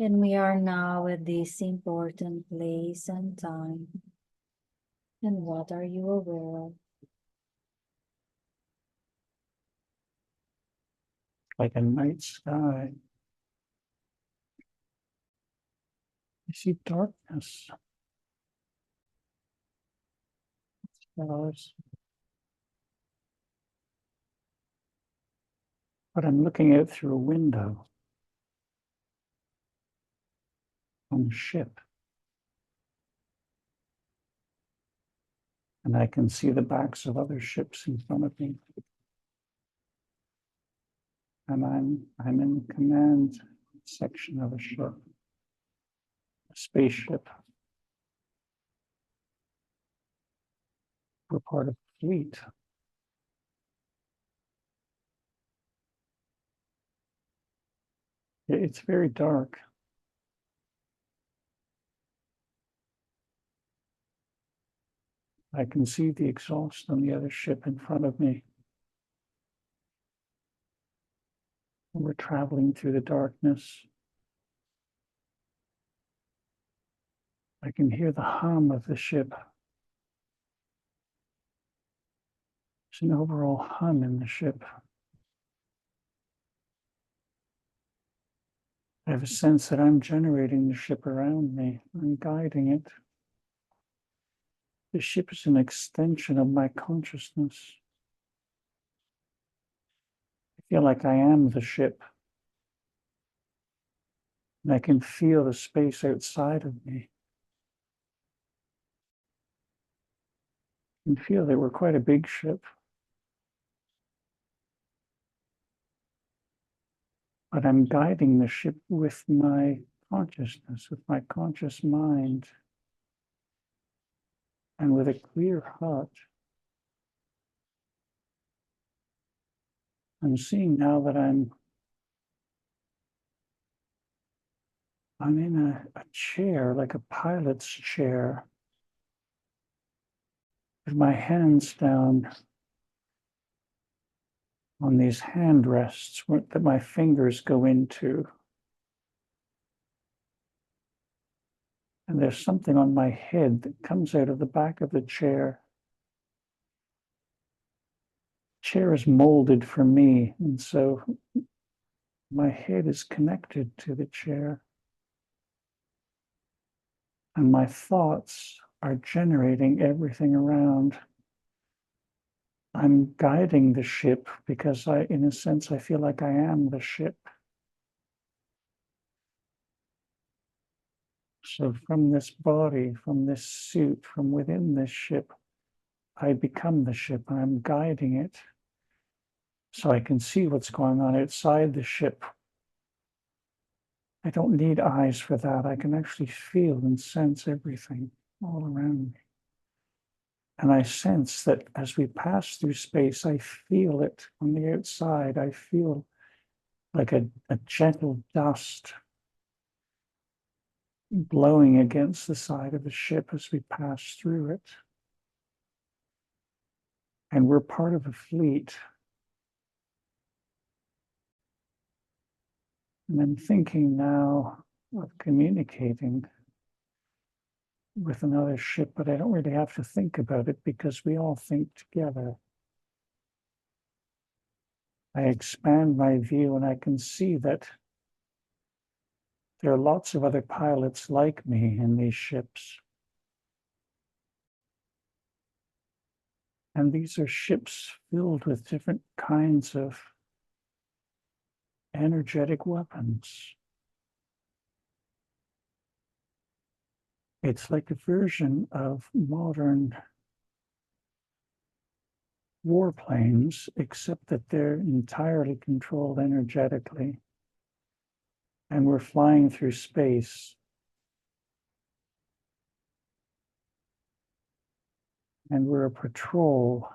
And we are now at this important place and time. And what are you aware of? Like a night sky. I see darkness. Stars. But I'm looking out through a window on a ship. And I can see the backs of other ships in front of me. And I'm in the command section of a ship, a spaceship. We're part of the fleet. It's very dark. I can see the exhaust on the other ship in front of me. We're traveling through the darkness. I can hear the hum of the ship. There's an overall hum in the ship. I have a sense that I'm generating the ship around me. I'm guiding it. The ship is an extension of my consciousness. I feel like I am the ship. And I can feel the space outside of me. I can feel that we're quite a big ship. But I'm guiding the ship with my consciousness, with my conscious mind, and with a clear heart. I'm seeing now that I'm in a chair, like a pilot's chair, with my hands down on these hand rests that my fingers go into. And there's something on my head that comes out of the back of the chair. The chair is molded for me, and so my head is connected to the chair. And my thoughts are generating everything around. I'm guiding the ship because in a sense, I feel like I am the ship. So from this body, from this suit, from within this ship, I become the ship and I'm guiding it. So I can see what's going on outside the ship. I don't need eyes for that. I can actually feel and sense everything all around me. And I sense that as we pass through space, I feel it on the outside. I feel like a gentle dust blowing against the side of the ship as we pass through it. And we're part of a fleet. And I'm thinking now of communicating with another ship, but I don't really have to think about it because we all think together. I expand my view and I can see that there are lots of other pilots like me in these ships. And these are ships filled with different kinds of energetic weapons. It's like a version of modern warplanes, except that they're entirely controlled energetically. And we're flying through space. And we're a patrol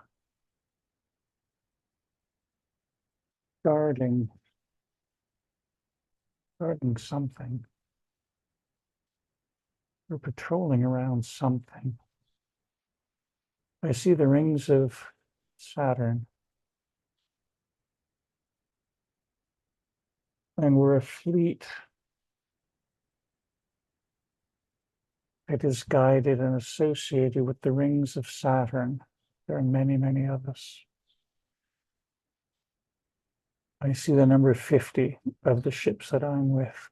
guarding something. We're patrolling around something. I see the rings of Saturn. And we're a fleet It is guided and associated with the rings of Saturn. There are many, many of us. I see the number 50 of the ships that I'm with.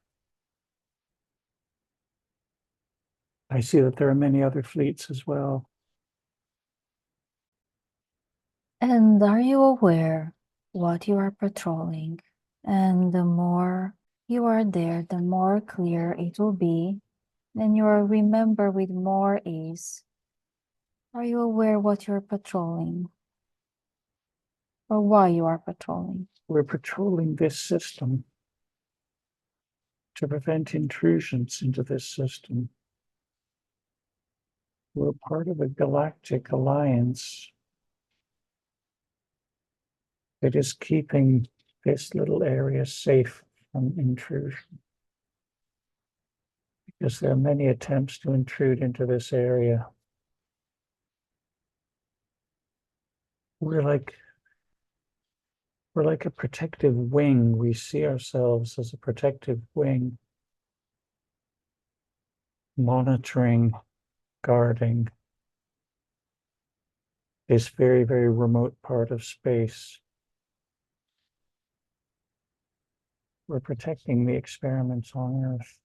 I see that there are many other fleets as well. And are you aware what you are patrolling? And the more you are there, the more clear it will be, and you will remember with more ease. Are you aware what you're patrolling? Or why you are patrolling? We're patrolling this system to prevent intrusions into this system. We're part of a galactic alliance that is keeping this little area safe from intrusion. Because there are many attempts to intrude into this area. We're like a protective wing. We see ourselves as a protective wing, monitoring, guarding this very, very remote part of space. We're protecting the experiments on Earth.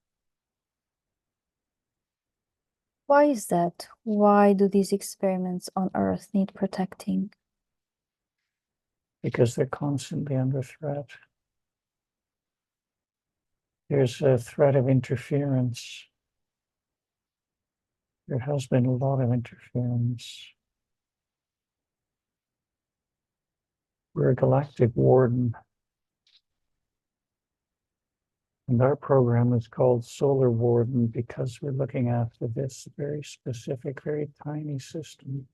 Why is that? Why do these experiments on Earth need protecting? Because they're constantly under threat. There's a threat of interference. There has been a lot of interference. We're a galactic warden. And our program is called Solar Warden because we're looking after this very specific, very tiny system.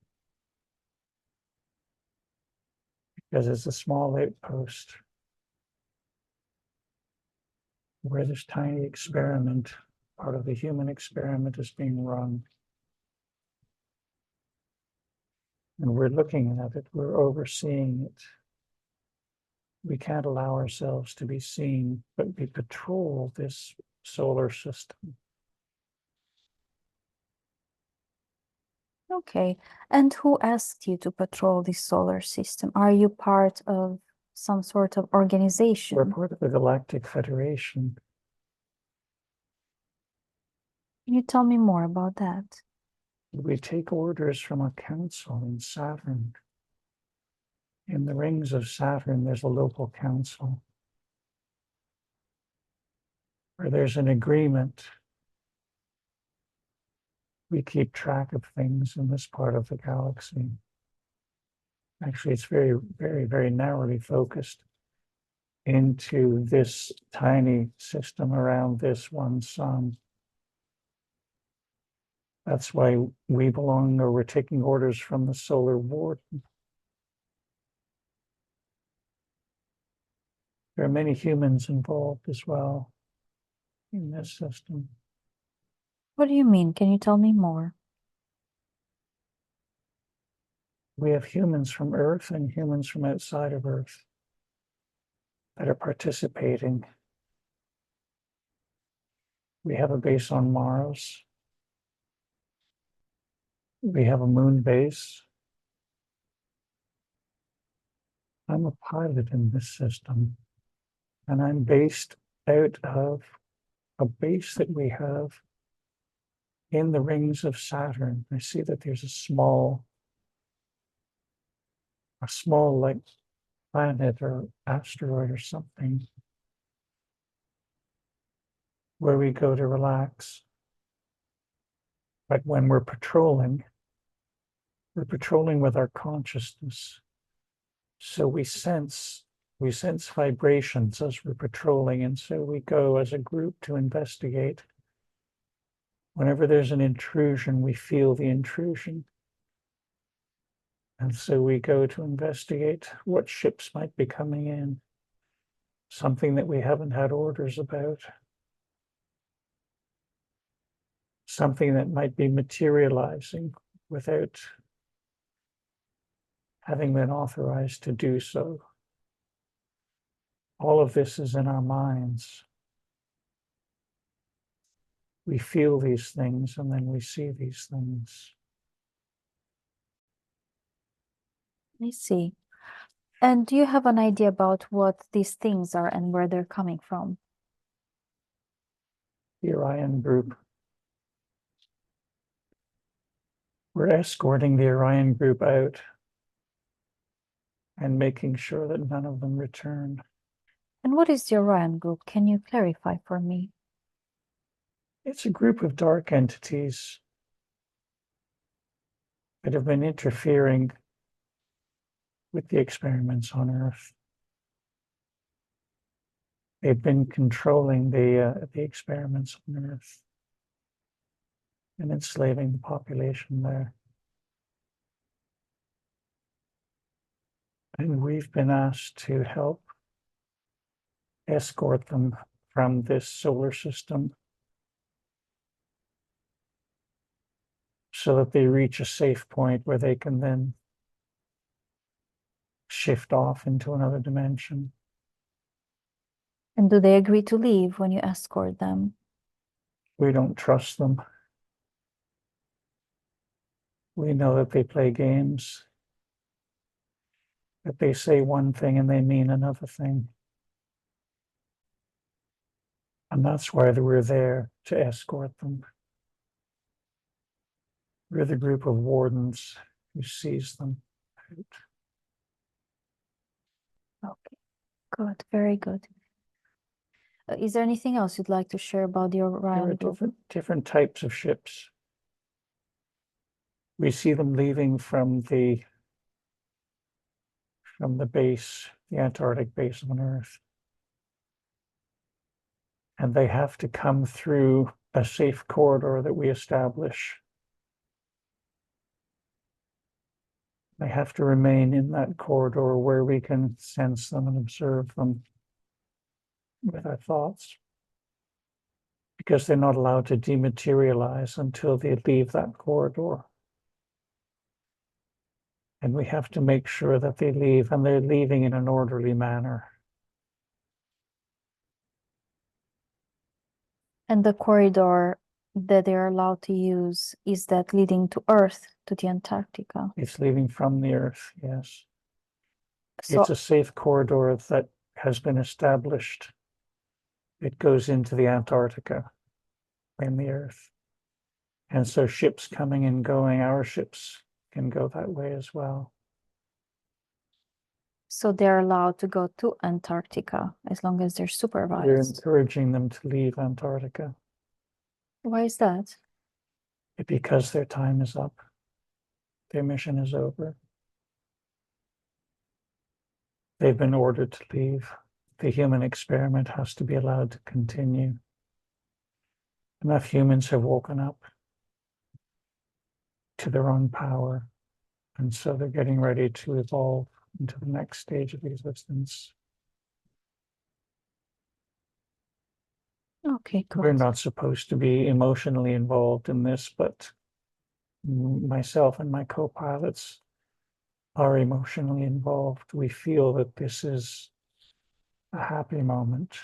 Because it's a small outpost where this tiny experiment, part of the human experiment, is being run. And we're looking at it, we're overseeing it. We can't allow ourselves to be seen, but we patrol this solar system. Okay. And who asked you to patrol this solar system? Are you part of some sort of organization? We're part of the Galactic Federation. Can you tell me more about that? We take orders from a council in Saturn. In the rings of Saturn, there's a local council where there's an agreement. We keep track of things in this part of the galaxy. Actually, it's very, very, very narrowly focused into this tiny system around this one sun. That's why we belong, or we're taking orders from the Solar Warden. There are many humans involved as well in this system. What do you mean? Can you tell me more? We have humans from Earth and humans from outside of Earth that are participating. We have a base on Mars. We have a moon base. I'm a pilot in this system, and I'm based out of a base that we have in the rings of Saturn. I see that there's a small like planet or asteroid or something where we go to relax. But when we're patrolling with our consciousness. So we sense vibrations as we're patrolling, and so we go as a group to investigate. Whenever there's an intrusion, we feel the intrusion. And so we go to investigate what ships might be coming in, something that we haven't had orders about, something that might be materializing without having been authorized to do so. All of this is in our minds. We feel these things and then we see these things. I see. And do you have an idea about what these things are and where they're coming from? The Orion group. We're escorting the Orion group out and making sure that none of them return. And what is the Orion group? Can you clarify for me? It's a group of dark entities that have been interfering with the experiments on Earth. They've been controlling the experiments on Earth and enslaving the population there. And we've been asked to help escort them from this solar system so that they reach a safe point where they can then shift off into another dimension. And do they agree to leave when you escort them? We don't trust them. We know that they play games, that they say one thing and they mean another thing. And that's why we're there, to escort them. We're the group of wardens who sees them out. Okay, good, very good. Is there anything else you'd like to share about the Orion There are group? different types of ships. We see them leaving from the base, the Antarctic base on Earth. And they have to come through a safe corridor that we establish. They have to remain in that corridor where we can sense them and observe them with our thoughts, because they're not allowed to dematerialize until they leave that corridor. And we have to make sure that they leave, and they're leaving in an orderly manner. And the corridor that they're allowed to use, is that leading to Earth, to the Antarctica? It's leaving from the Earth, yes. So, It's a safe corridor that has been established. It goes into the Antarctica in the Earth. And so ships coming and going, our ships can go that way as well. so they're allowed to go to Antarctica as long as they're We're supervised. encouraging them to leave Antarctica Why is that? because their time is up. Their mission is over. They've been ordered to leave. The human experiment has to be allowed to continue. Enough humans have woken up to their own power, and so they're getting ready to evolve into the next stage of existence. Okay, We're good. not supposed to be emotionally involved in this, but myself and my co-pilots are emotionally involved. We feel that this is a happy moment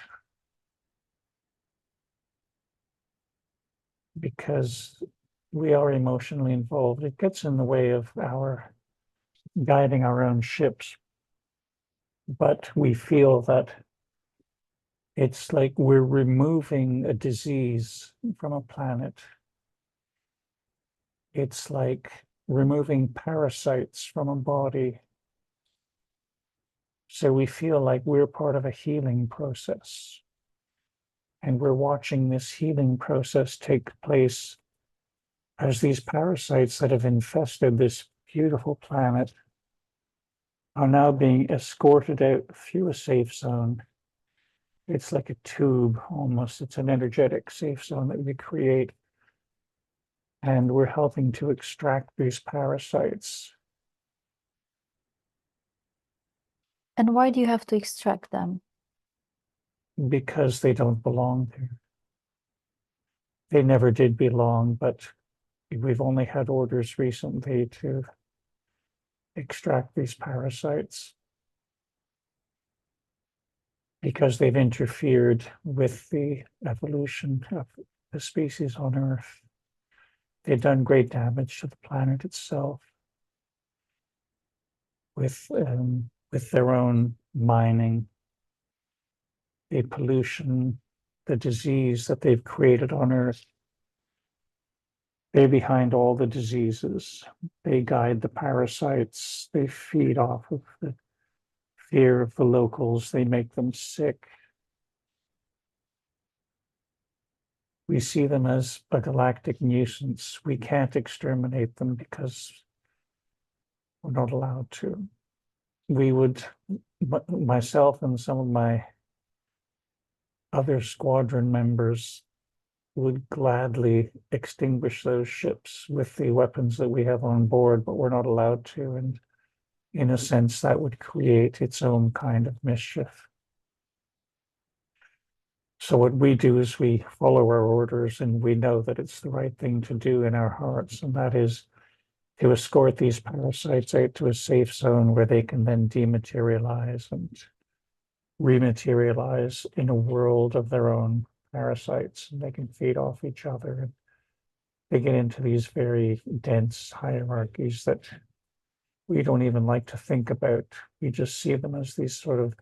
because we are emotionally involved. It gets in the way of our guiding our own ships, but we feel that it's like we're removing a disease from a planet. It's like removing parasites from a body. So we feel like we're part of a healing process. And we're watching this healing process take place as these parasites that have infested this beautiful planet are now being escorted out through a safe zone. It's like a tube almost. It's an energetic safe zone that we create. And we're helping to extract these parasites. And why do you have to extract them? Because they don't belong there. They never did belong, but we've only had orders recently to extract these parasites because they've interfered with the evolution of the species on Earth. They've done great damage to the planet itself with their own mining, the pollution, the disease that they've created on Earth. They're behind all the diseases. They guide the parasites. They feed off of the fear of the locals. They make them sick. We see them as a galactic nuisance. We can't exterminate them because we're not allowed to. We would, myself and some of my other squadron members would gladly extinguish those ships with the weapons that we have on board, but we're not allowed to. And in a sense, that would create its own kind of mischief. So what we do is we follow our orders, and we know that it's the right thing to do in our hearts, and that is to escort these parasites out to a safe zone where they can then dematerialize and rematerialize in a world of their own parasites, and they can feed off each other. And they get into these very dense hierarchies that we don't even like to think about. We just see them as these sort of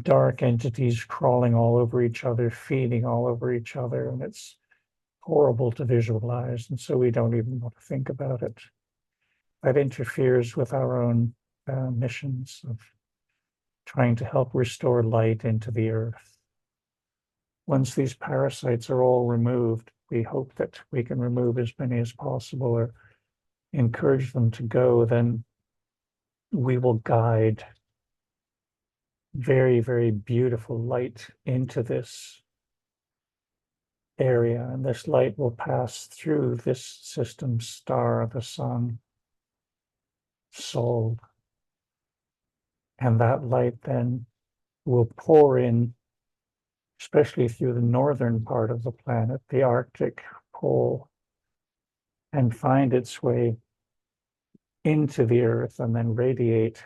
dark entities crawling all over each other, feeding all over each other, and it's horrible to visualize, and so we don't even want to think about it. That interferes with our own missions of trying to help restore light into the Earth. Once these parasites are all removed, we hope that we can remove as many as possible or encourage them to go. Then we will guide very, very beautiful light into this area, and this light will pass through this system star, the sun, soul, and that light then will pour in, especially through the northern part of the planet, the Arctic pole, and find its way into the Earth and then radiate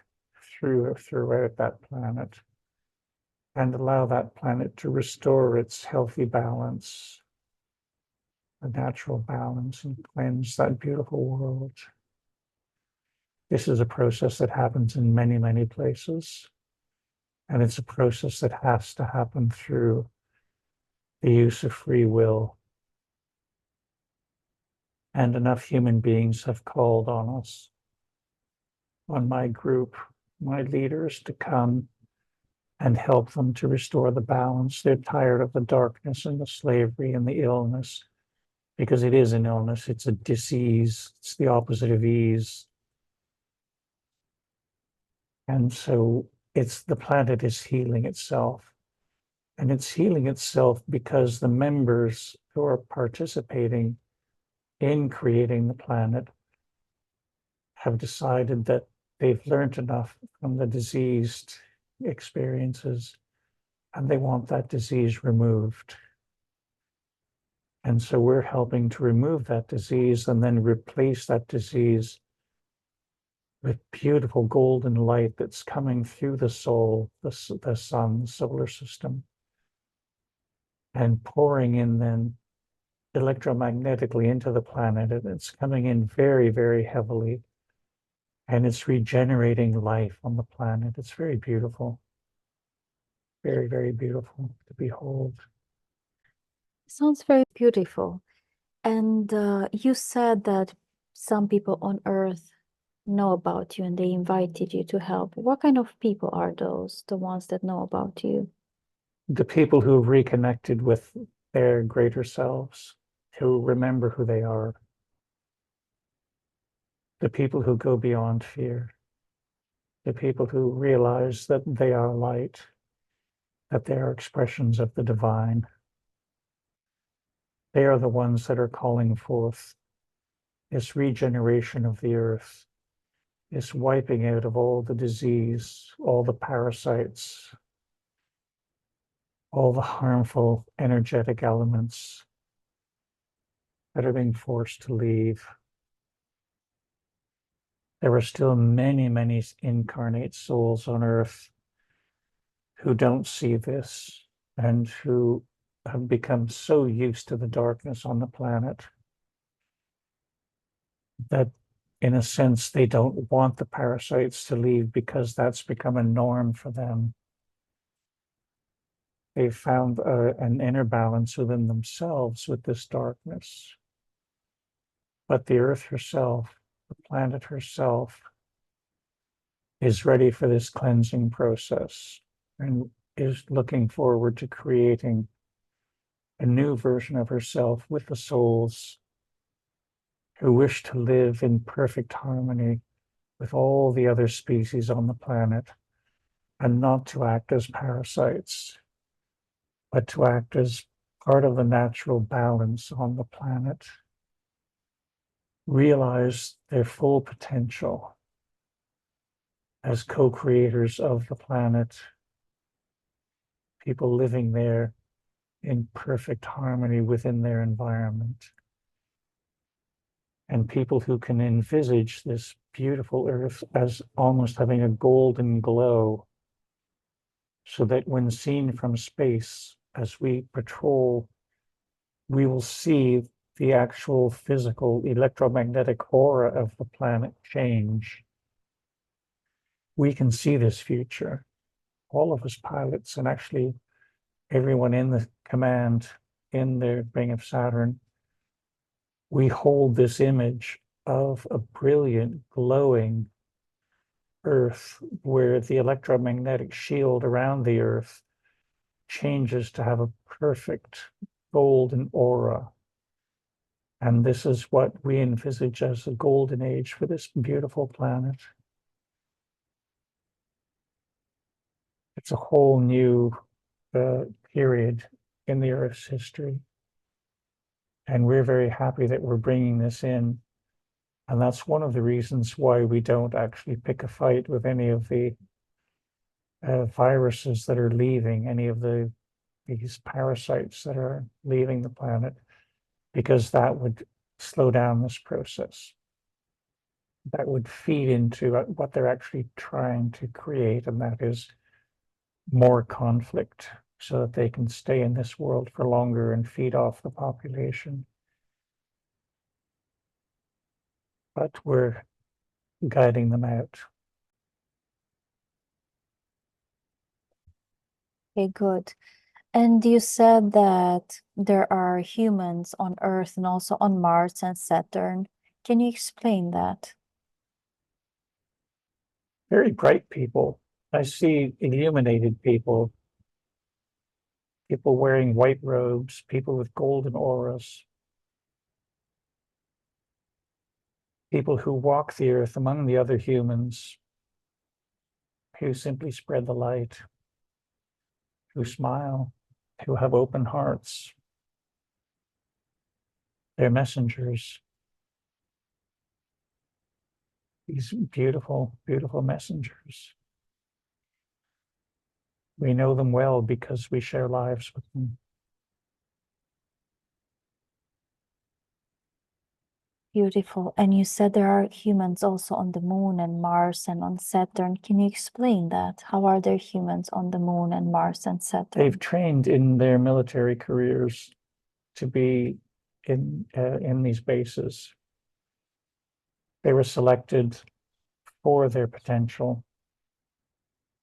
throughout that planet, and allow that planet to restore its healthy balance, a natural balance, and cleanse that beautiful world. This is a process that happens in many, many places, and it's a process that has to happen through the use of free will. And enough human beings have called on us, on my group, my leaders, to come and help them to restore the balance. They're tired of the darkness and the slavery and the illness, because it is an illness. It's a disease. It's the opposite of ease. And so the planet is healing itself. And it's healing itself because the members who are participating in creating the planet have decided that they've learned enough from the diseased experiences, and they want that disease removed. And so we're helping to remove that disease and then replace that disease with beautiful golden light that's coming through the soul, the sun, the solar system, and pouring in then electromagnetically into the planet. And it's coming in very, very heavily, and it's regenerating life on the planet. It's very beautiful. Very, very beautiful to behold. Sounds very beautiful. And you said that some people on Earth know about you and they invited you to help. What kind of people are those, the ones that know about you? The people who have reconnected with their greater selves, who remember who they are. The people who go beyond fear. The people who realize that they are light, that they are expressions of the divine. They are the ones that are calling forth this regeneration of the Earth, this wiping out of all the disease, all the parasites, all the harmful energetic elements that are being forced to leave. There are still many, many incarnate souls on Earth who don't see this and who have become so used to the darkness on the planet that, in a sense, they don't want the parasites to leave because that's become a norm for them. They've found an inner balance within themselves with this darkness. But the Earth herself, the planet herself, is ready for this cleansing process and is looking forward to creating a new version of herself with the souls who wish to live in perfect harmony with all the other species on the planet, and not to act as parasites, but to act as part of the natural balance on the planet, realize their full potential as co-creators of the planet, people living there in perfect harmony within their environment, and people who can envisage this beautiful Earth as almost having a golden glow, so that when seen from space, as we patrol, we will see the actual physical electromagnetic aura of the planet change. We can see this future, all of us pilots, and actually everyone in the command in the Ring of Saturn. We hold this image of a brilliant, glowing Earth where the electromagnetic shield around the Earth changes to have a perfect golden aura. And this is what we envisage as a golden age for this beautiful planet. It's a whole new period in the Earth's history. And we're very happy that we're bringing this in. And that's one of the reasons why we don't actually pick a fight with any of the viruses that are leaving, any of these parasites that are leaving the planet, because that would slow down this process. That would feed into what they're actually trying to create, and that is more conflict, so that they can stay in this world for longer and feed off the population. But we're guiding them out. Okay, good. And you said that there are humans on Earth and also on Mars and Saturn. Can you explain that? Very bright people. I see illuminated people, people wearing white robes, people with golden auras, people who walk the Earth among the other humans, who simply spread the light, who smile, who have open hearts. They're messengers. These beautiful, beautiful messengers. We know them well because we share lives with them. Beautiful. And you said there are humans also on the moon and Mars and on Saturn. Can you explain that? How are there humans on the moon and Mars and Saturn? They've trained in their military careers to be in these bases. They were selected for their potential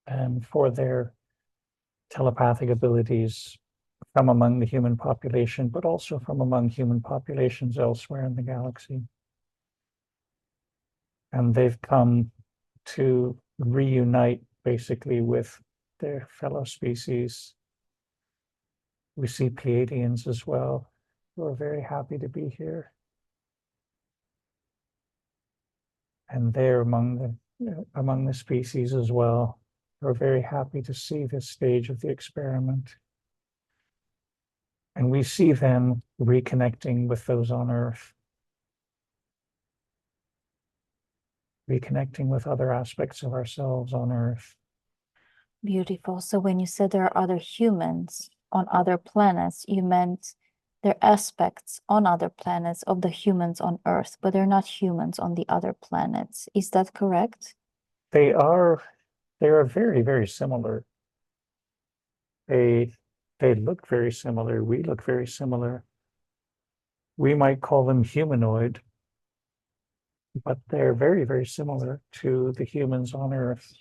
and for their telepathic abilities from among the human population, but also from among human populations elsewhere in the galaxy. And they've come to reunite basically with their fellow species. We see Pleiadians as well, who are very happy to be here. And they're among the species as well. We're very happy to see this stage of the experiment. And we see them reconnecting with those on Earth, reconnecting with other aspects of ourselves on Earth. Beautiful. So when you said there are other humans on other planets, you meant there are aspects on other planets of the humans on Earth, but they're not humans on the other planets. Is that correct? They are very, very similar. They they look very similar. We look very similar. We might call them humanoid, but they're very, very similar to the humans on Earth.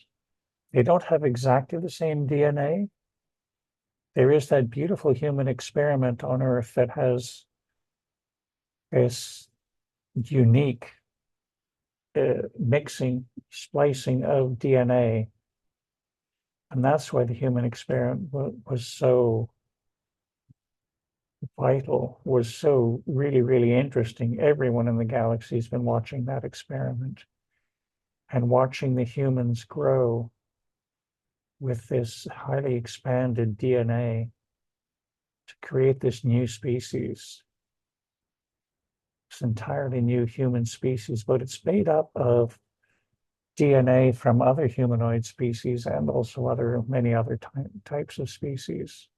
They don't have exactly the same DNA. There is that beautiful human experiment on Earth that has this unique mixing, splicing of DNA. And that's why the human experiment was so vital, was so really, really interesting. Everyone in the galaxy has been watching that experiment and watching the humans grow with this highly expanded DNA to create this new species, this entirely new human species, but it's made up of DNA from other humanoid species and also many other types of species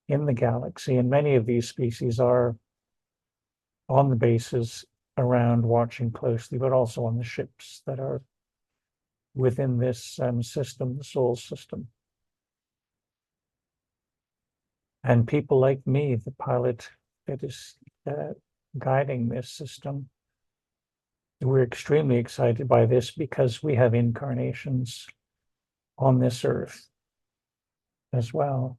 in the galaxy. And many of these species are on the bases around watching closely, but also on the ships that are within this system, the Sol system. And people like me, the pilot that is guiding this system, we're extremely excited by this because we have incarnations on this Earth as well.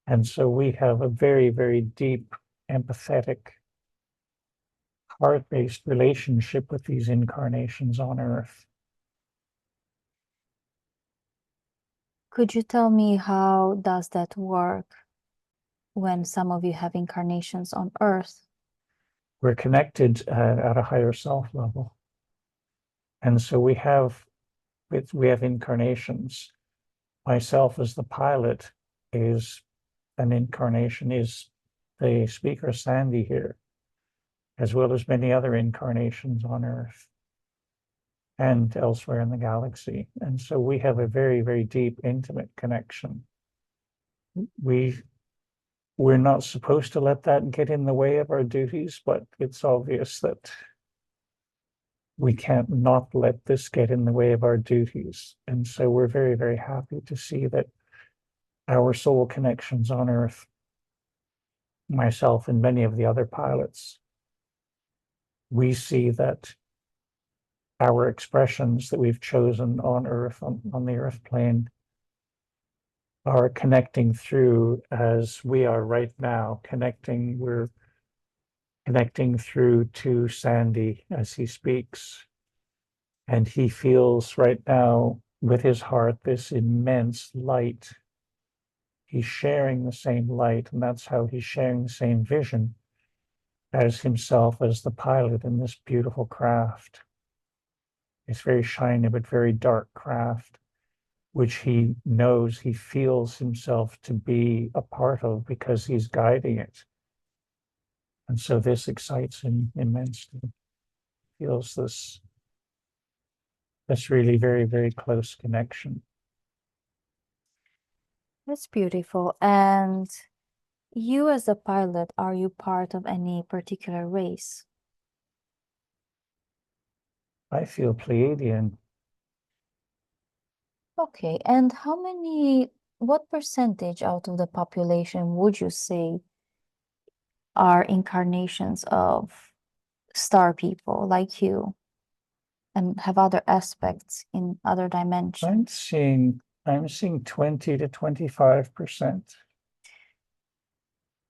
And so we have a very, very deep, empathetic, heart-based relationship with these incarnations on Earth. Could you tell me how does that work when some of you have incarnations on Earth? We're connected at a higher self level. And so we have incarnations. Myself as the pilot is an incarnation, is the speaker Sandy here, as well as many other incarnations on Earth and elsewhere in the galaxy. And so we have a very, very deep, intimate connection. We're not supposed to let that get in the way of our duties, but it's obvious that we can't not let this get in the way of our duties. And so we're very, very happy to see that our soul connections on Earth, myself and many of the other pilots, we see that our expressions that we've chosen on Earth, on the Earth plane, are connecting through as we are right now, we're connecting through to Sandy as he speaks. And he feels right now with his heart this immense light. He's sharing the same light, and that's how he's sharing the same vision as himself as the pilot in this beautiful craft. It's very shiny but very dark craft, which he knows, he feels himself to be a part of because he's guiding it. And so this excites him immensely. He feels this really very, very close connection. That's beautiful. And you as a pilot, are you part of any particular race? I feel Pleiadian. Okay, and what percentage out of the population would you say are incarnations of star people like you and have other aspects in other dimensions? I'm seeing 20 to 25%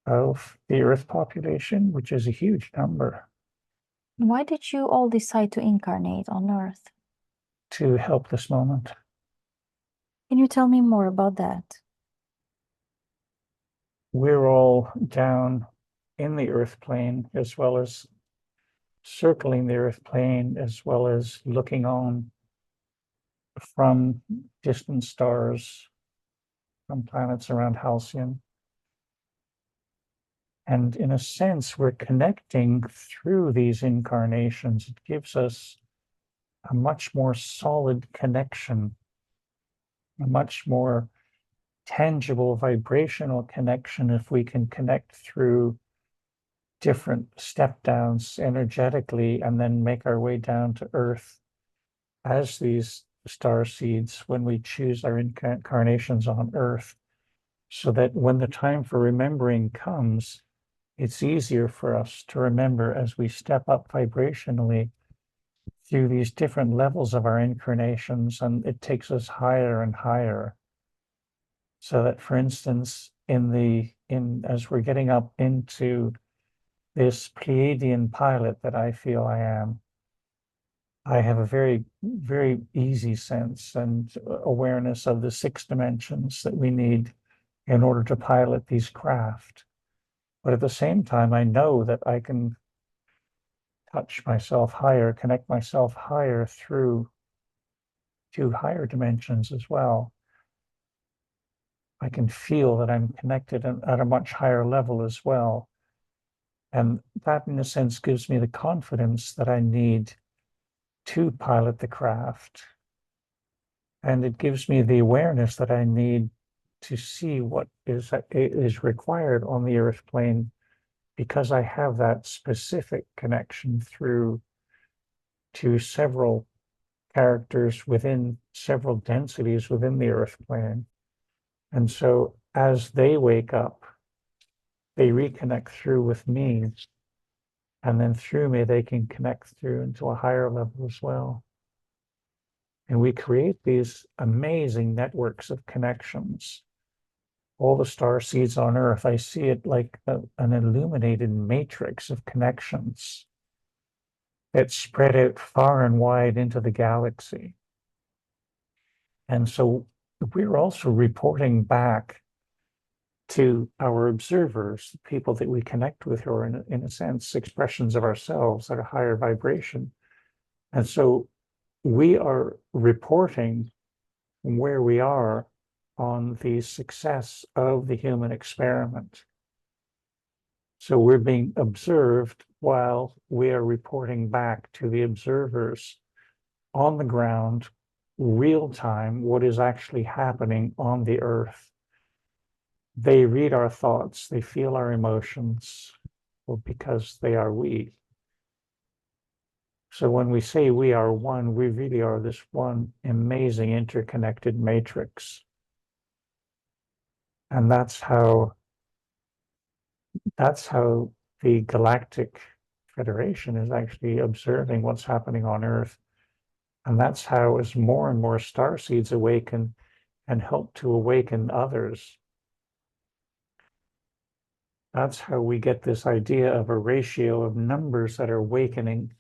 of the Earth population, which is a huge number, Why did you all decide to incarnate on Earth? to help this moment. Can you tell me more about that? We're all down in the Earth plane, as well as circling the Earth plane, as well as looking on from distant stars, from planets around Halcyon. And in a sense, we're connecting through these incarnations. It gives us a much more solid connection, a much more tangible vibrational connection if we can connect through different step downs energetically and then make our way down to Earth as these star seeds when we choose our incarnations on Earth. so that when the time for remembering comes, it's easier for us to remember as we step up vibrationally through these different levels of our incarnations, and it takes us higher and higher. So that, for instance, as we're getting up into this Pleiadian pilot that I feel I am, I have a very, very easy sense and awareness of the 6 dimensions that we need in order to pilot these craft. But at the same time, I know that I can touch myself higher, connect myself higher through to higher dimensions as well. I can feel that I'm connected at a much higher level as well. And that, in a sense, gives me the confidence that I need to pilot the craft. And it gives me the awareness that I need to see what is required on the earth plane, because I have that specific connection through to several characters within several densities within the earth plane. And so as they wake up, they reconnect through with me, and then through me, they can connect through into a higher level as well. And we create these amazing networks of connections. All the star seeds on Earth, I see it like an illuminated matrix of connections that spread out far and wide into the galaxy. And so we're also reporting back to our observers, the people that we connect with, who are, in a sense, expressions of ourselves at a higher vibration. And so we are reporting where we are on the success of the human experiment. So we're being observed while we are reporting back to the observers on the ground, real time, what is actually happening on the earth. They read our thoughts, they feel our emotions, well, because they are we. So when we say we are one, we really are this one amazing interconnected matrix. And that's how the Galactic Federation is actually observing what's happening on Earth. And that's how, as more and more starseeds awaken and help to awaken others, that's how we get this idea of a ratio of numbers that are awakening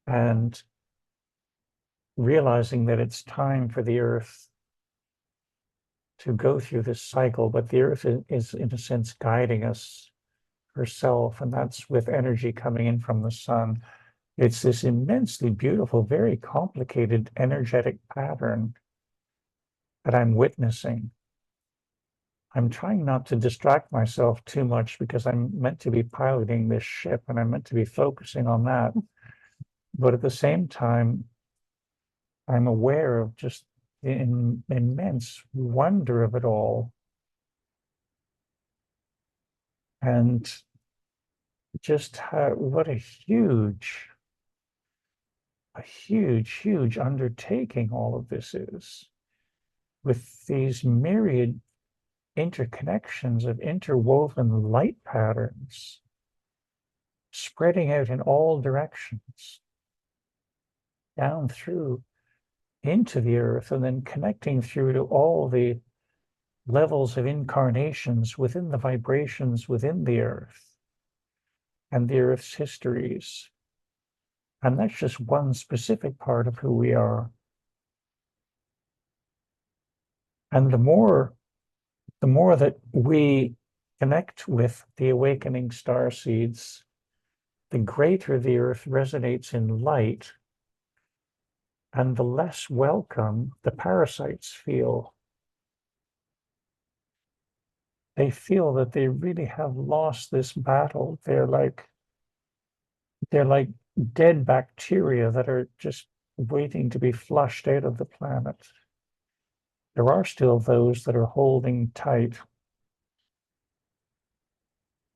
and realizing that it's time for the Earth to go through this cycle. But the Earth is in a sense guiding us herself, and that's with energy coming in from the sun. It's this immensely beautiful, very complicated energetic pattern that I'm witnessing. I'm trying not to distract myself too much, because I'm meant to be piloting this ship and I'm meant to be focusing on that. But at the same time, I'm aware of just the immense wonder of it all. And just what a huge, huge undertaking all of this is, with these myriad interconnections of interwoven light patterns spreading out in all directions down through into the earth, and then connecting through to all the levels of incarnations within the vibrations within the earth and the earth's histories. And that's just one specific part of who we are. And the more that we connect with the awakening star seeds, the greater the earth resonates in light, and the less welcome the parasites feel. They feel that they really have lost this battle. They're like dead bacteria that are just waiting to be flushed out of the planet. There are still those that are holding tight,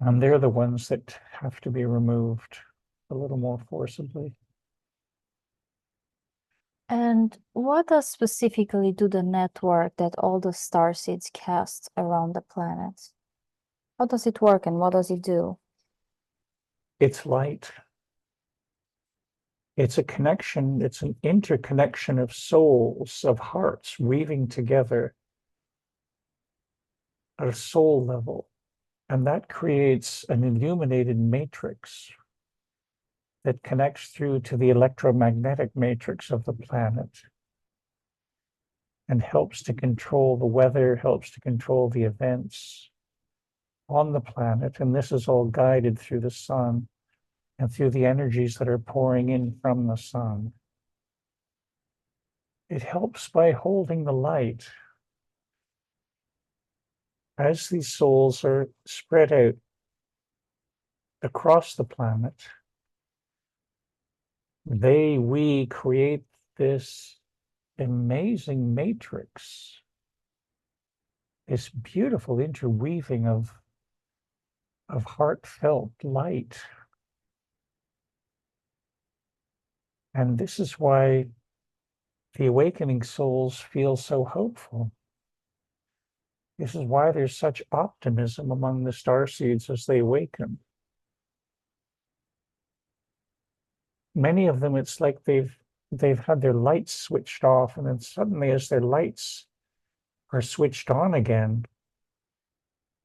and they're the ones that have to be removed a little more forcibly. And what does specifically do the network that all the starseeds cast around the planet? How does it work and what does it do? It's light. It's a connection, it's an interconnection of souls, of hearts weaving together at a soul level. And that creates an illuminated matrix that connects through to the electromagnetic matrix of the planet and helps to control the weather, helps to control the events on the planet. And this is all guided through the sun and through the energies that are pouring in from the sun. It helps by holding the light. As these souls are spread out across the planet, we create this amazing matrix, this beautiful interweaving of heartfelt light. And this is why the awakening souls feel so hopeful. This is why there's such optimism among the starseeds as they awaken. Many of them, it's like they've had their lights switched off, and then suddenly, as their lights are switched on again,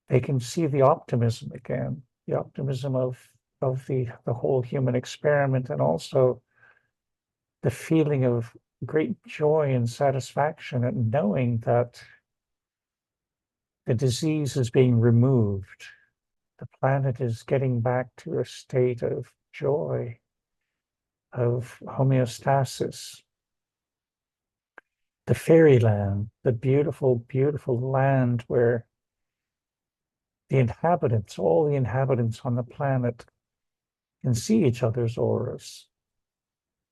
they can see the optimism again, the optimism of the whole human experiment, and also the feeling of great joy and satisfaction at knowing that the disease is being removed. The planet is getting back to a state of joy, of homeostasis. The fairyland, the beautiful, beautiful land where the inhabitants, all the inhabitants on the planet, can see each other's auras,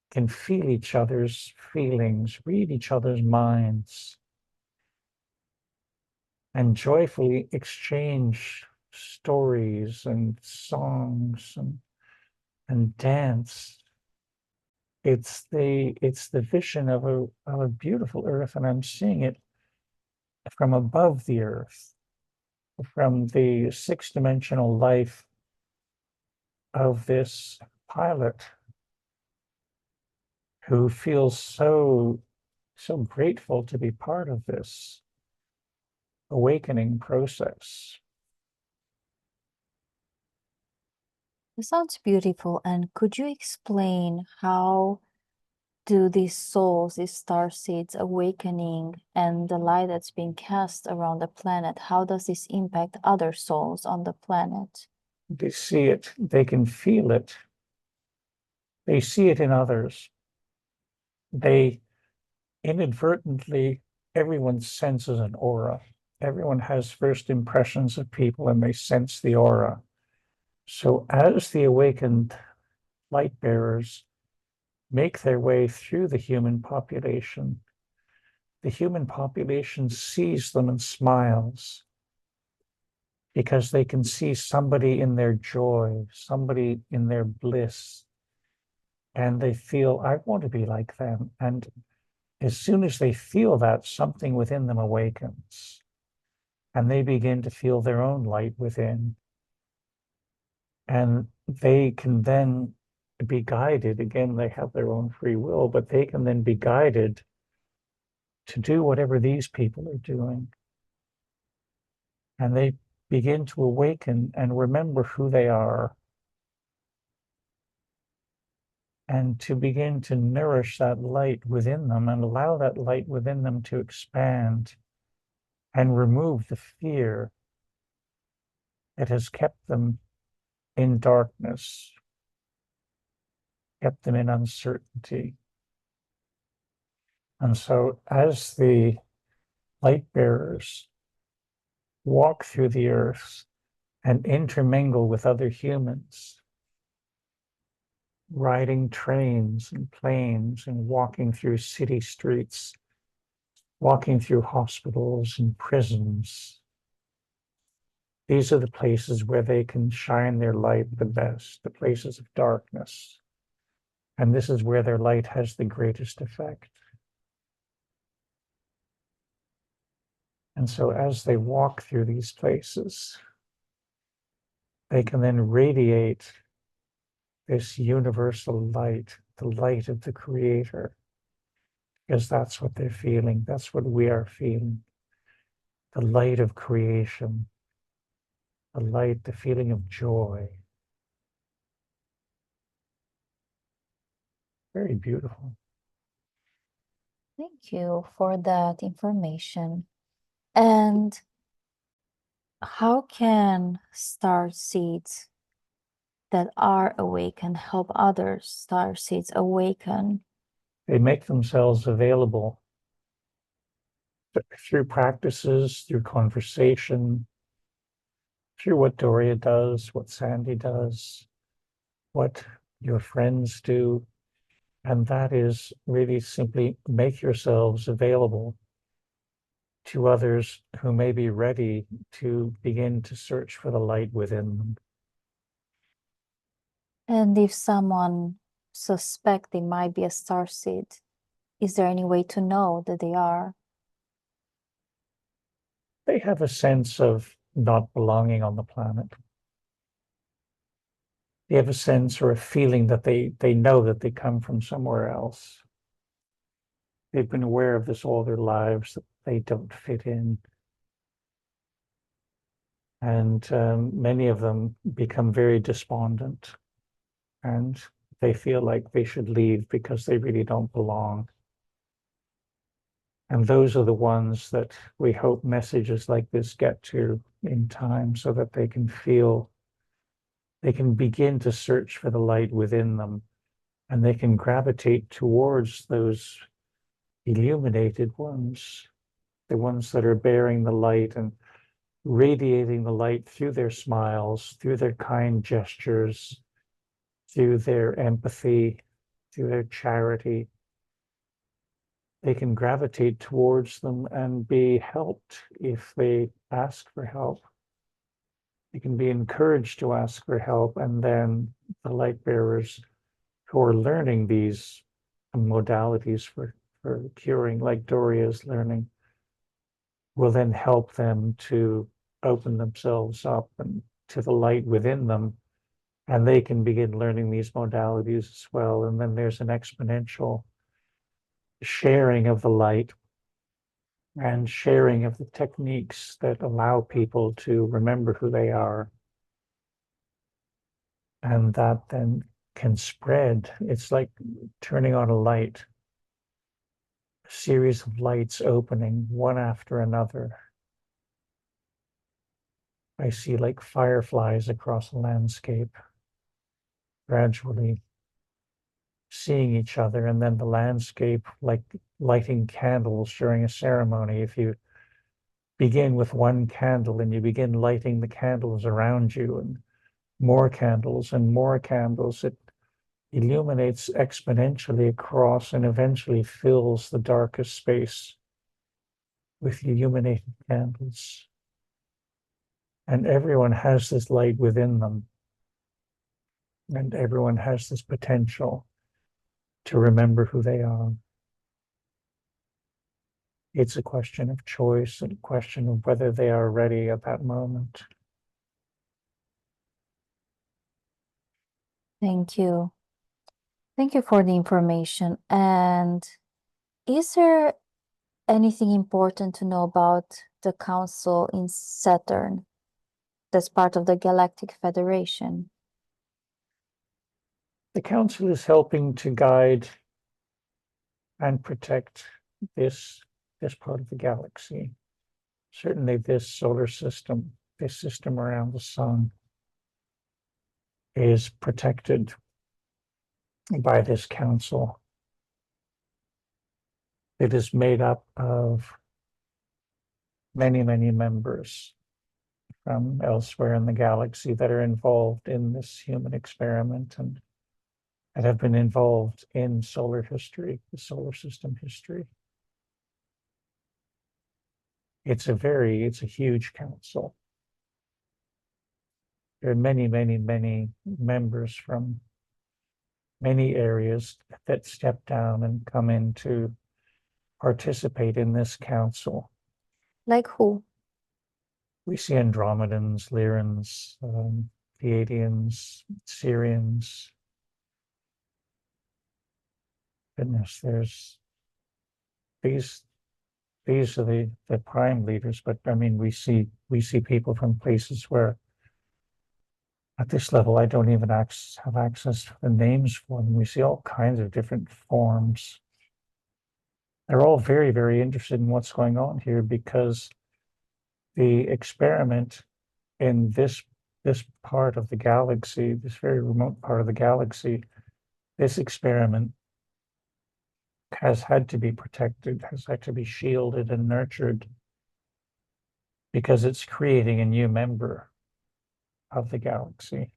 can feel each other's feelings, read each other's minds, and joyfully exchange stories and songs and dance. It's the vision of a beautiful earth, and I'm seeing it from above the earth, from the six-dimensional life of this pilot who feels so grateful to be part of this awakening process. It sounds beautiful. And could you explain how do these souls, these star seeds awakening and the light that's being cast around the planet, how does this impact other souls on the planet? They see it, they can feel it, they see it in others. They inadvertently, everyone senses an aura. Everyone has first impressions of people and they sense the aura. So as the awakened light bearers make their way through the human population sees them and smiles because they can see somebody in their joy, somebody in their bliss, and they feel, I want to be like them. And as soon as they feel that, something within them awakens, and they begin to feel their own light within. And they can then be guided. Again, they have their own free will, but they can then be guided to do whatever these people are doing. And they begin to awaken and remember who they are, and to begin to nourish that light within them and allow that light within them to expand and remove the fear that has kept them in darkness, kept them in uncertainty. And so as the light bearers walk through the earth and intermingle with other humans, riding trains and planes and walking through city streets, walking through hospitals and prisons, these are the places where they can shine their light the best, the places of darkness. And this is where their light has the greatest effect. And so as they walk through these places, they can then radiate this universal light, the light of the Creator, because that's what they're feeling. That's what we are feeling. The light of creation, the light, the feeling of joy. Very beautiful. Thank you for that information. And how can star seeds that are awakened help other star seeds awaken? They make themselves available through practices, through conversation, through what Doria does, what Sandy does, what your friends do. And that is really simply make yourselves available to others who may be ready to begin to search for the light within them. And if someone suspect they might be a star seed, is there any way to know that they are? They have a sense of not belonging on the planet. They have a sense or a feeling that they know that they come from somewhere else. They've been aware of this all their lives, that they don't fit in. And many of them become very despondent, and they feel like they should leave because they really don't belong. And those are the ones that we hope messages like this get to in time, so that they can feel, they can begin to search for the light within them, and they can gravitate towards those illuminated ones, the ones that are bearing the light and radiating the light through their smiles, through their kind gestures, through their empathy, through their charity. They can gravitate towards them and be helped if they ask for help. They can be encouraged to ask for help, and then the light bearers who are learning these modalities for curing, like Doria's learning, will then help them to open themselves up and to the light within them, and they can begin learning these modalities as well. And then there's an exponential sharing of the light and sharing of the techniques that allow people to remember who they are. And that then can spread. It's like turning on a light, a series of lights opening one after another. I see like fireflies across the landscape, gradually seeing each other, and then the landscape like lighting candles during a ceremony. If you begin with one candle and you begin lighting the candles around you, and more candles and more candles, it illuminates exponentially across and eventually fills the darkest space with illuminated candles. And everyone has this light within them, and everyone has this potential to remember who they are. It's a question of choice and a question of whether they are ready at that moment. Thank you. Thank you for the information. And is there anything important to know about the council in Saturn that's part of the Galactic Federation? The council is helping to guide and protect this part of the galaxy. Certainly this solar system, this system around the sun, is protected by this council. It is made up of many, many members from elsewhere in the galaxy that are involved in this human experiment and have been involved in solar history, the solar system history. It's a huge council. There are many, many, many members from many areas that step down and come in to participate in this council. Like who? We see Andromedans, Lyrans, Pleiadians, Syrians. Goodness, there's these these are the prime leaders, but I mean we see people from places where at this level I don't even have access to the names for them. We see all kinds of different forms. They're all very, very interested in what's going on here because the experiment in this part of the galaxy, this very remote part of the galaxy, this experiment has had to be protected, has had to be shielded and nurtured because it's creating a new member of the galaxy,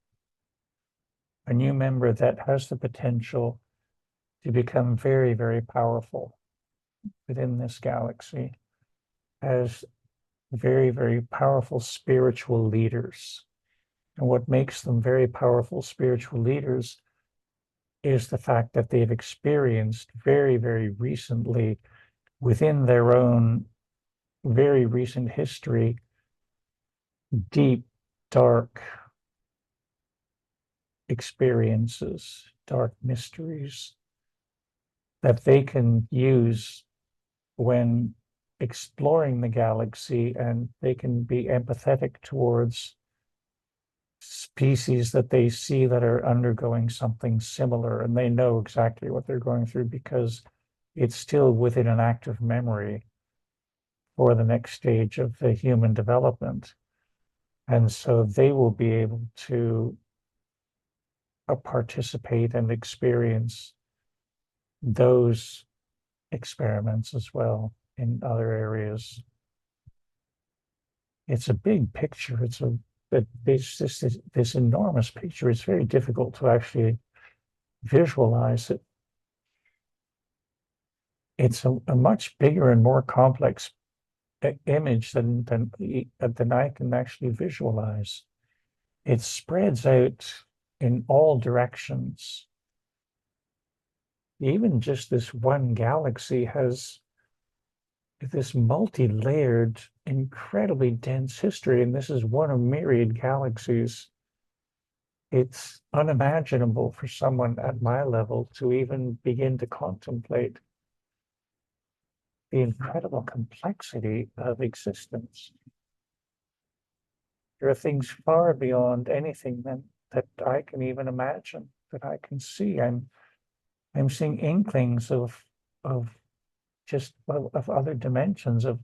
a new member that has the potential to become very, very powerful within this galaxy as very, very powerful spiritual leaders. And what makes them very powerful spiritual leaders is the fact that they've experienced very, very recently within their own very recent history, deep, dark experiences, dark mysteries that they can use when exploring the galaxy, and they can be empathetic towards species that they see that are undergoing something similar, and they know exactly what they're going through because it's still within an active memory for the next stage of the human development. And so they will be able to participate and experience those experiments as well in other areas. It's a big picture. This enormous picture. It's very difficult to actually visualize it. It's a much bigger and more complex image than I can actually visualize. It spreads out in all directions. Even just this one galaxy has this multi-layered, incredibly dense history, and this is one of myriad galaxies. It's unimaginable for someone at my level to even begin to contemplate the incredible complexity of existence. There are things far beyond anything that I can even imagine, that I can see. I'm seeing inklings of just of other dimensions, of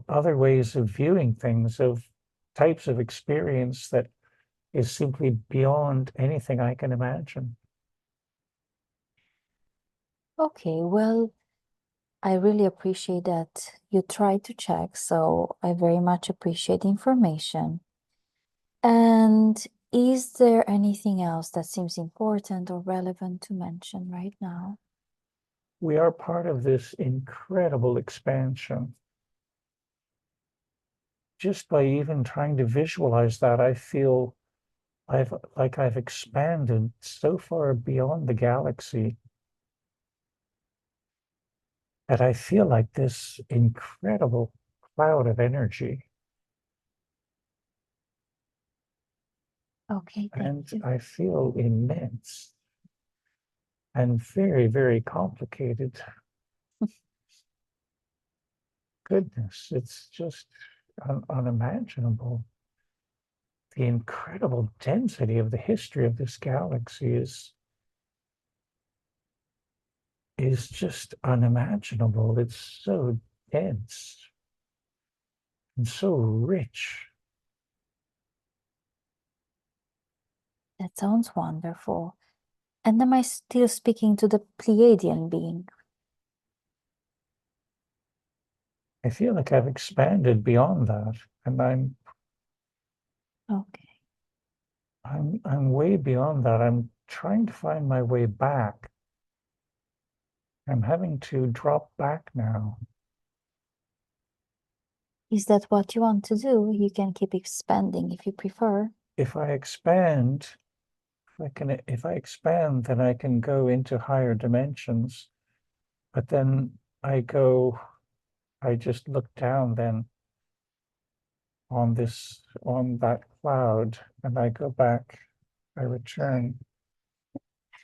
other ways of viewing things, of types of experience that is simply beyond anything I can imagine. Okay, well, I really appreciate that you tried to check, so I very much appreciate the information. And is there anything else that seems important or relevant to mention right now? We are part of this incredible expansion. Just by even trying to visualize that, I feel I've expanded so far beyond the galaxy that I feel like this incredible cloud of energy. Okay, thank And you. I feel immense and very, very complicated. Goodness, it's just unimaginable. The incredible density of the history of this galaxy is just unimaginable. It's so dense and so rich. That sounds wonderful. And am I still speaking to the Pleiadian being? I feel like I've expanded beyond that, and Okay. I'm way beyond that. I'm trying to find my way back. I'm having to drop back now. Is that what you want to do? You can keep expanding if you prefer. If I expand, if I expand, then I can go into higher dimensions. But then I go I just look down then on that cloud, and I go back, I return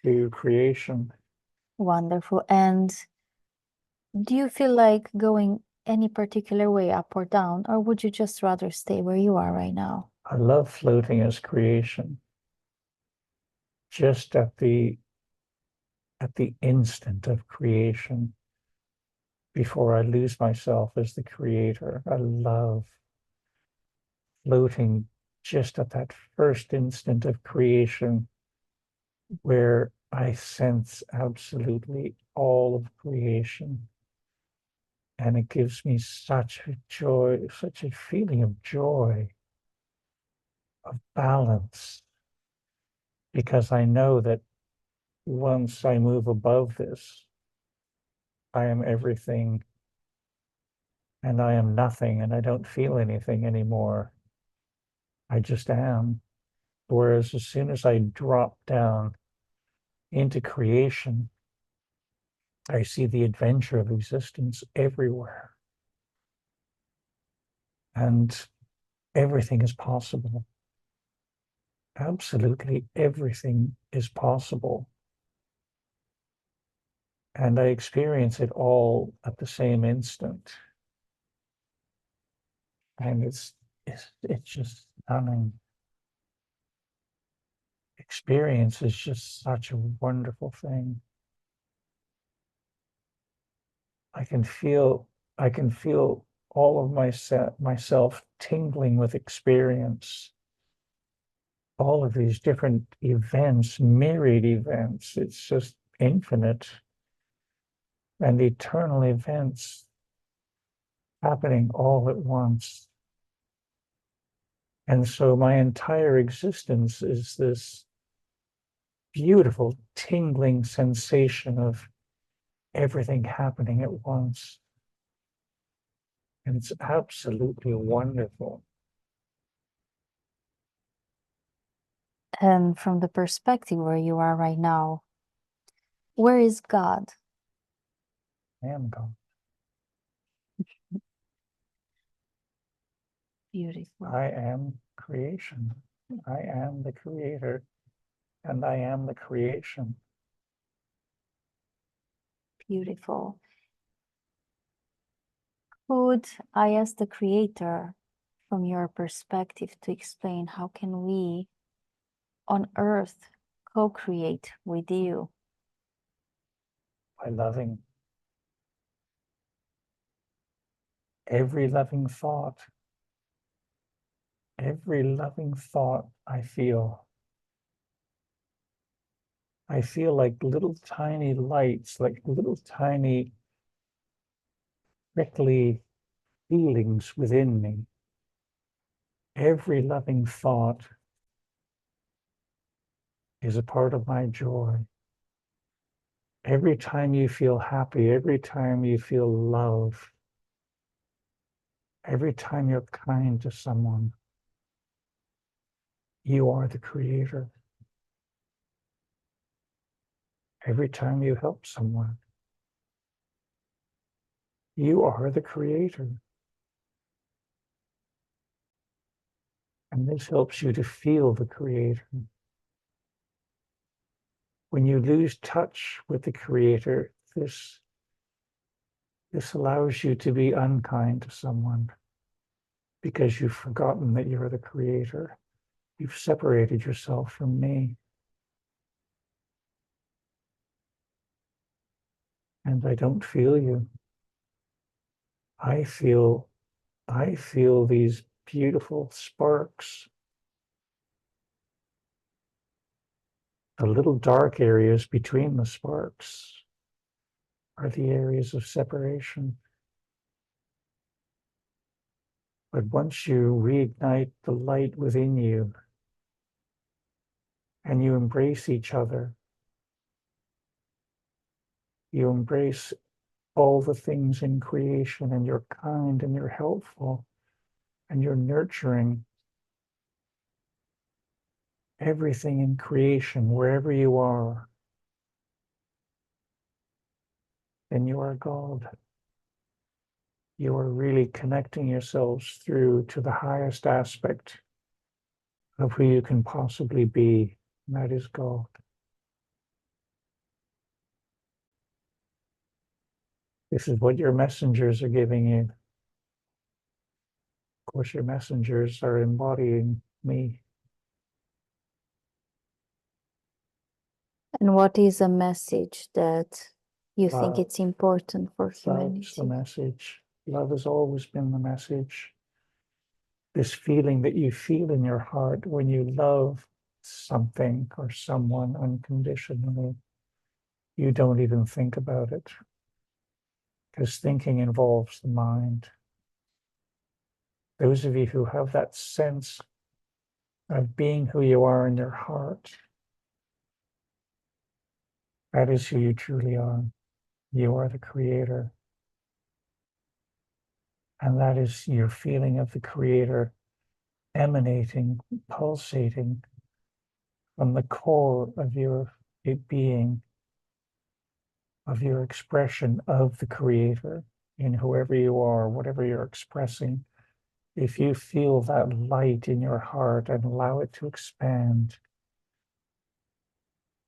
to creation. Wonderful. And do you feel like going any particular way, up or down, or would you just rather stay where you are right now? I love floating as creation. Just at the instant of creation, before I lose myself as the creator. I love floating just at that first instant of creation where I sense absolutely all of creation. And it gives me such a joy, such a feeling of joy, of balance, because I know that once I move above this, I am everything and I am nothing and I don't feel anything anymore. I just am. Whereas as soon as I drop down into creation, I see the adventure of existence everywhere. And everything is possible. Absolutely everything is possible. And I experience it all at the same instant. And it's just stunning. Experience is just such a wonderful thing. I can feel all of myself tingling with experience. All of these different events, myriad events. It's just infinite and eternal events happening all at once. And so my entire existence is this beautiful tingling sensation of everything happening at once. And it's absolutely wonderful. And from the perspective where you are right now, where is God? I am God. Beautiful. I am creation. I am the creator, and I am the creation. Beautiful. Could I ask the creator, from your perspective, to explain how can we on earth co-create with you? By loving every loving thought I feel like little tiny lights, like little tiny prickly feelings within me. Every loving thought is a part of my joy. Every time you feel happy, every time you feel love, every time you're kind to someone, you are the creator. Every time you help someone, you are the creator. And this helps you to feel the creator. When you lose touch with the creator, this allows you to be unkind to someone because you've forgotten that you're the creator. You've separated yourself from me. And I don't feel you. I feel these beautiful sparks. The little dark areas between the sparks are the areas of separation. But once you reignite the light within you and you embrace each other, you embrace all the things in creation, and you're kind and you're helpful and you're nurturing everything in creation, wherever you are, then you are God. you are really connecting yourselves through to the highest aspect of who you can possibly be, and that is God. This is what your messengers are giving you. Of course, your messengers are embodying me. And what is a message that you think Love. it's important for Love's the humanity? message. Love has always been the message. This feeling that you feel in your heart when you love something or someone unconditionally, you don't even think about it, because thinking involves the mind. Those of you who have that sense of being who you are in your heart, that is who you truly are. You are the creator. And that is your feeling of the creator emanating, pulsating from the core of your being, of your expression of the creator in whoever you are, whatever you're expressing. If you feel that light in your heart and allow it to expand,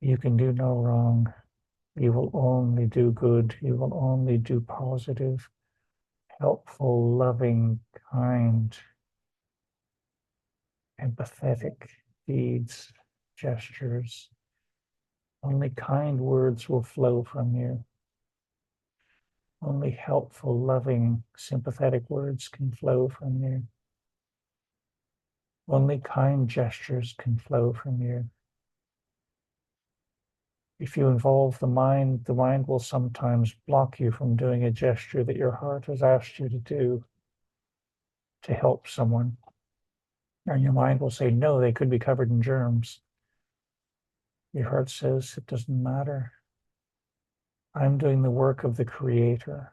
you can do no wrong. You will only do good. You will only do positive, helpful, loving, kind, empathetic deeds, gestures. Only kind words will flow from you. Only helpful, loving, sympathetic words can flow from you. Only kind gestures can flow from you. If you involve the mind will sometimes block you from doing a gesture that your heart has asked you to do to help someone. And your mind will say, no, they could be covered in germs. Your heart says, it doesn't matter. I'm doing the work of the Creator.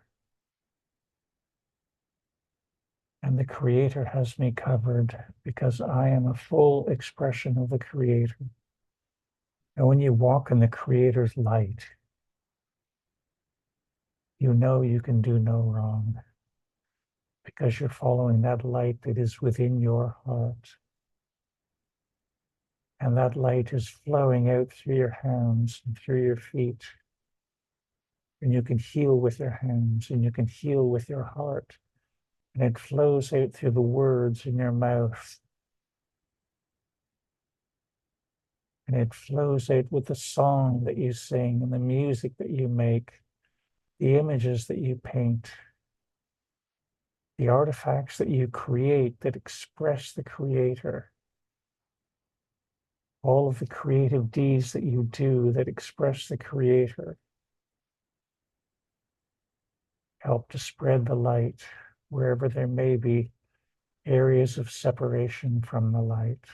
And the Creator has me covered because I am a full expression of the Creator. And when you walk in the Creator's light, you know you can do no wrong because you're following that light that is within your heart. And that light is flowing out through your hands and through your feet. And you can heal with your hands and you can heal with your heart. And it flows out through the words in your mouth. And it flows out with the song that you sing and the music that you make, the images that you paint, the artifacts that you create that express the Creator. All of the creative deeds that you do that express the Creator help to spread the light wherever there may be areas of separation from the light.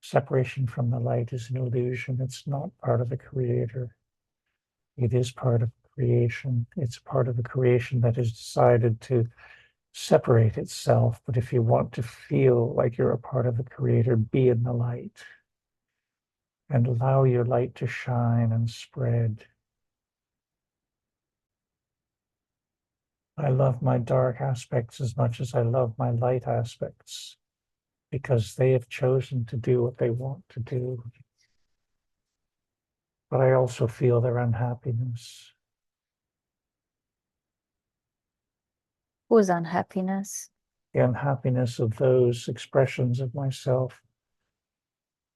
Separation from the light is an illusion. It's not part of the Creator. It is part of creation. It's part of a creation that has decided to separate itself. But if you want to feel like you're a part of the Creator, be in the light and allow your light to shine and spread. I love my dark aspects as much as I love my light aspects because they have chosen to do what they want to do. But I also feel their unhappiness. Whose unhappiness? The unhappiness of those expressions of myself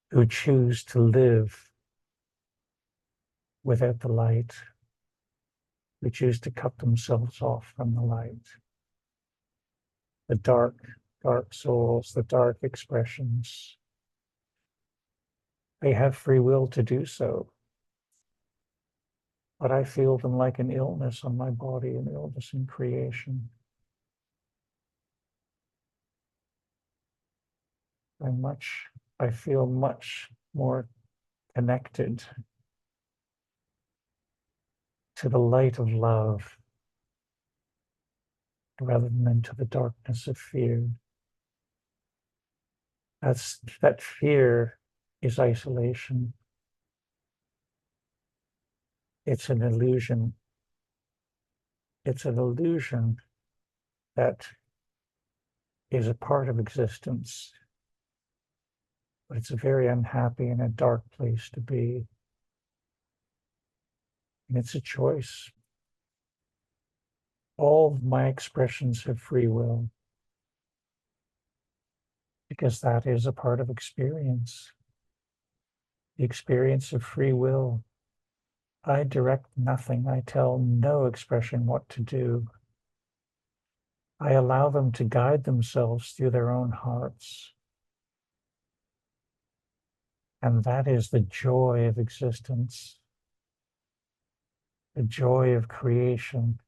who choose to live without the light, who choose to cut themselves off from the light. The dark, dark souls, the dark expressions, they have free will to do so. But I feel them like an illness on my body, an illness in creation. I feel much more connected to the light of love rather than to the darkness of fear. That fear is isolation. It's an illusion. it's an illusion that is a part of existence, but it's a very unhappy and a dark place to be. And it's a choice. All of my expressions have free will, because that is a part of experience. The experience of free will. I direct nothing. I tell no expression what to do. I allow them to guide themselves through their own hearts. And that is the joy of existence. The joy of creation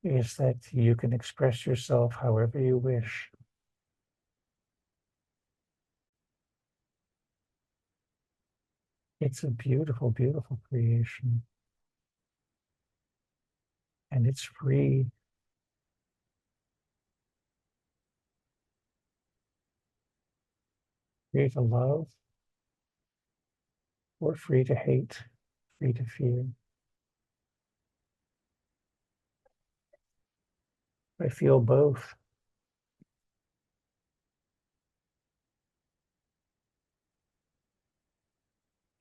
is that you can express yourself however you wish. It's a beautiful, beautiful creation. And it's free. Free to love, or free to hate, free to fear. I feel both.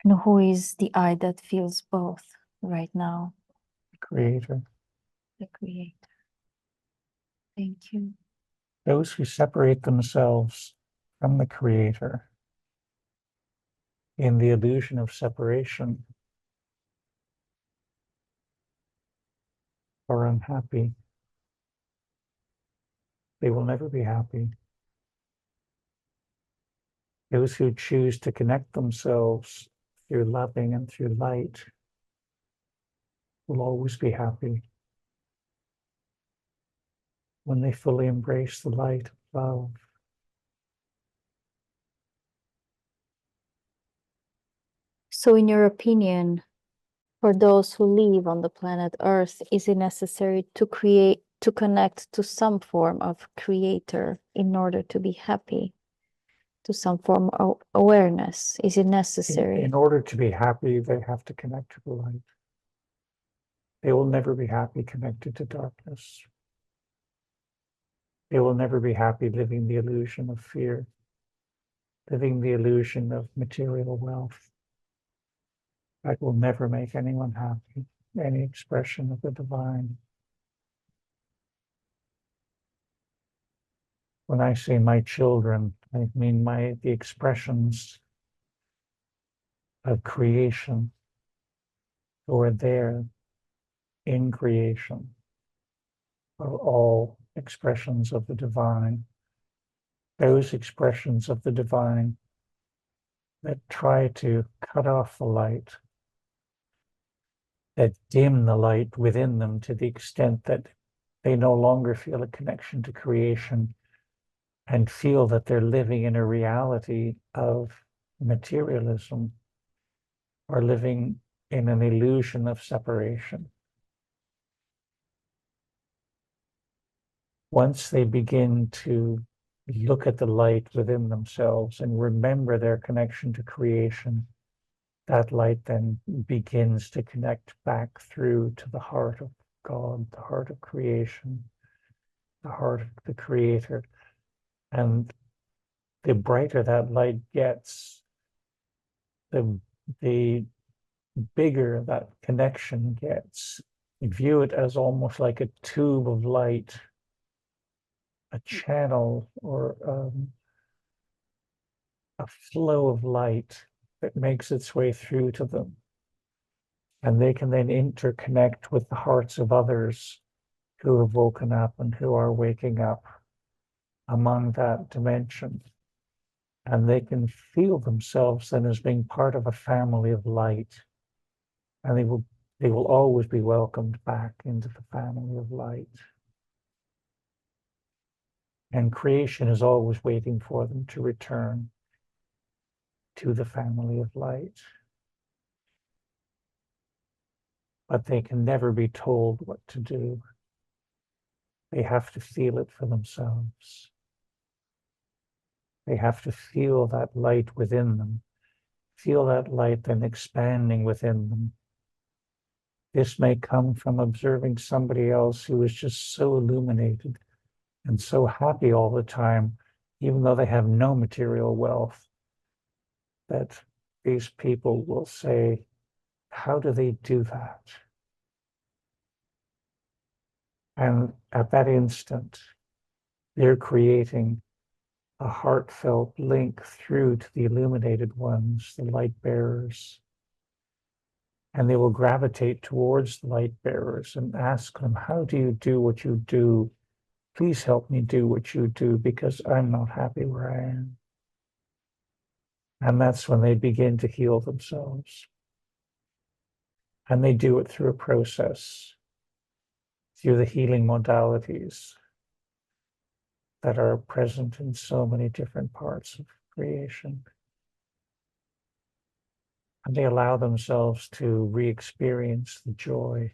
And who is the I that feels both right now? The Creator. The Creator. Thank you. Those who separate themselves from the Creator in the illusion of separation are unhappy. They will never be happy. Those who choose to connect themselves through loving and through light will always be happy when they fully embrace the light of love. So, in your opinion, for those who live on the planet Earth, is it necessary to connect to some form of creator in order to be happy? To some form of awareness? Is it necessary? In order to be happy, they have to connect to the light. They will never be happy connected to darkness. They will never be happy living the illusion of fear, living the illusion of material wealth. That will never make anyone happy, any expression of the divine. When I say my children, I mean the expressions of creation who are there in creation are all expressions of the divine. Those expressions of the divine that try to cut off the light, that dim the light within them to the extent that they no longer feel a connection to creation and feel that they're living in a reality of materialism or living in an illusion of separation. Once they begin to look at the light within themselves and remember their connection to creation, that light then begins to connect back through to the heart of God, the heart of creation, the heart of the Creator. And the brighter that light gets, the bigger that connection gets. You view it as almost like a tube of light, a channel, or a flow of light that makes its way through to them. And they can then interconnect with the hearts of others who have woken up and who are waking up among that dimension. And they can feel themselves then as being part of a family of light. And they will always be welcomed back into the family of light. And creation is always waiting for them to return to the family of light. But they can never be told what to do. They have to feel it for themselves. They have to feel that light within them, feel that light then expanding within them, This may come from observing somebody else who is just so illuminated and so happy all the time, even though they have no material wealth, that these people will say, how do they do that? And at that instant, they're creating a heartfelt link through to the illuminated ones, the light bearers. And they will gravitate towards the light bearers and ask them, how do you do what you do? Please help me do what you do, because I'm not happy where I am. And that's when they begin to heal themselves. And they do it through a process, through the healing modalities that are present in so many different parts of creation. And they allow themselves to re-experience the joy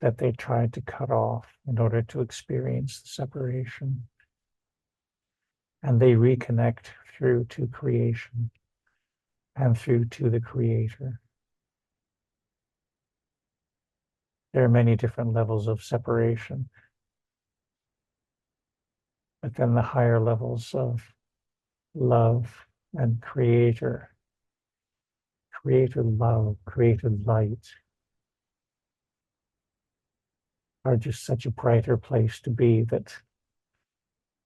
that they tried to cut off in order to experience the separation. And they reconnect through to creation and through to the Creator. There are many different levels of separation, but then the higher levels of love and Creator love, Creator light, are just such a brighter place to be that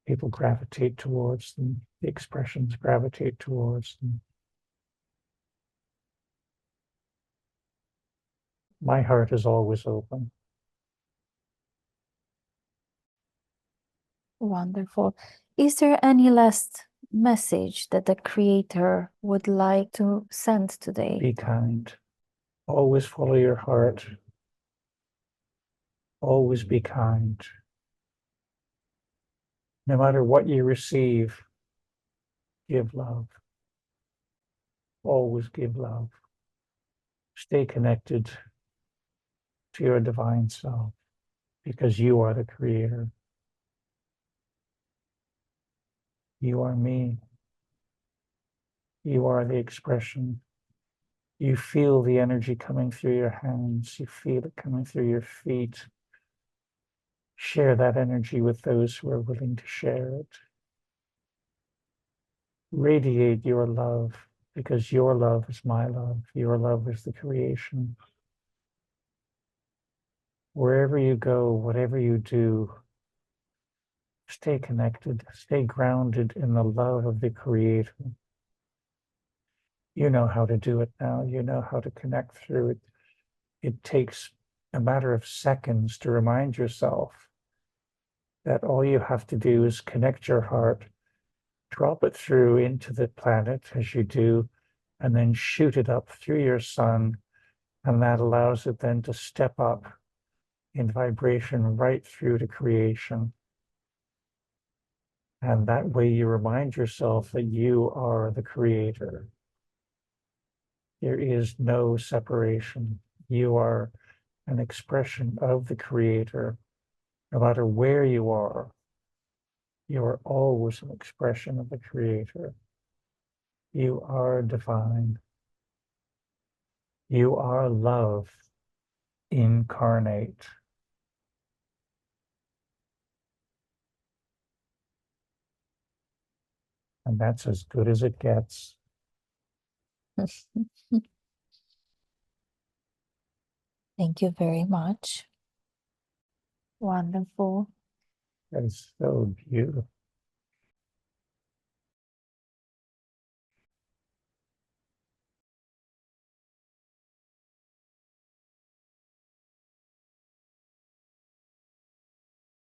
people gravitate towards them, the expressions gravitate towards them. My heart is always open. Wonderful. Is there any last message that the Creator would like to send today? Be kind. Always follow your heart. Always be kind. No matter what you receive, give love. Always give love. Stay connected to your divine self, because you are the Creator. You are me. You are the expression. You feel the energy coming through your hands. You feel it coming through your feet. Share that energy with those who are willing to share it. Radiate your love, because your love is my love. Your love is the creation. Wherever you go, whatever you do, stay connected, stay grounded in the love of the Creator. You know how to do it now. You know how to connect through it. It takes a matter of seconds to remind yourself that all you have to do is connect your heart, drop it through into the planet as you do, and then shoot it up through your sun. And that allows it then to step up in vibration right through to creation. And that way you remind yourself that you are the Creator. There is no separation. You are an expression of the Creator. No matter where you are always an expression of the Creator. You are divine. You are love incarnate. And that's as good as it gets. Thank you very much. Wonderful. That is so beautiful.